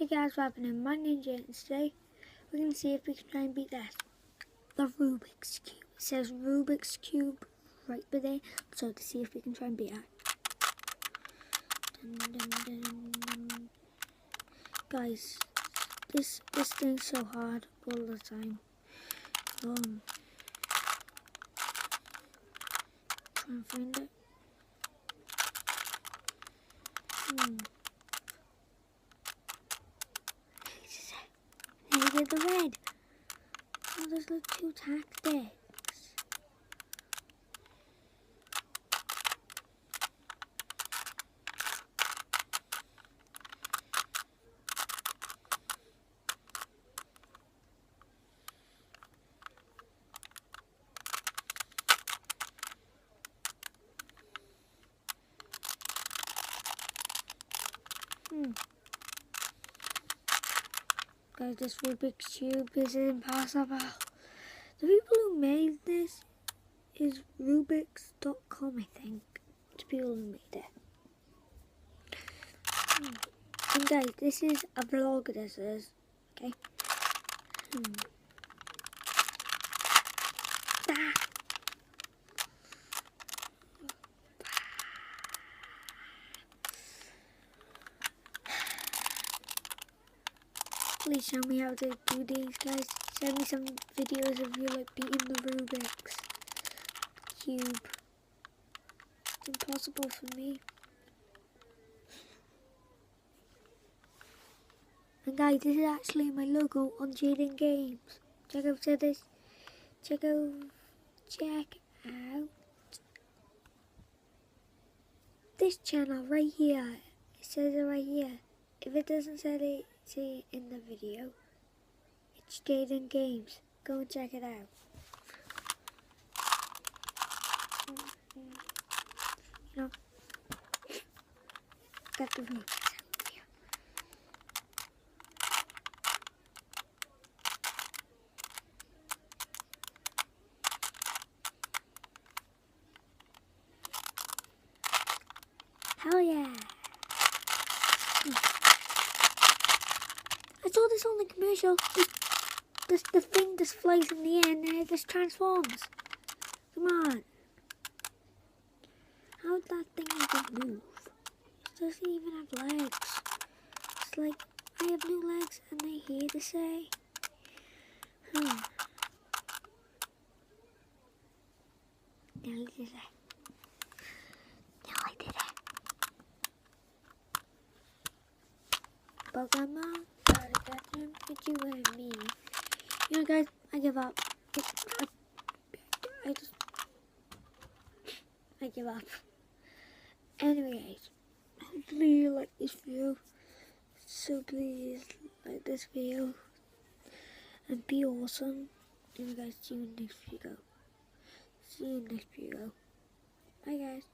Hey guys, what's happening? My Ninja, and today we're going to see if we can try and beat that. The Rubik's Cube. It says Rubik's Cube right there, so to see if we can try and beat it. Dun, dun, dun, dun. Guys, this thing's so hard all the time. Try and find it. Get the red. Oh, there's like 2 tactics. Guys, this Rubik's Cube is impossible. The people who made this is Rubik's.com, I think. The people who made it. And guys, this is a vlog, this is. Okay. Please show me how to do these, guys. Send me some videos of you like beating the Rubik's Cube. It's impossible for me. And guys, this is actually my logo on Jaden Games. Check out this. Check out this channel right here. It says it right here. If it doesn't say it in the video, it's Jaden Games. Go and check it out. You know, got the Rubik's out here. Hell yeah! I saw this on the commercial. The thing just flies in the air and then it just transforms. Come on. How did that thing even move? It doesn't even have legs. It's like, I have no legs and they here to say. Now I did it. Now I did it. Pokemon, gotta catch them with you and me. You know guys, I give up. I give up. Anyways, hopefully you like this video. So please like this video and be awesome. And guys, see you in the next video. See you in the next video. Bye guys.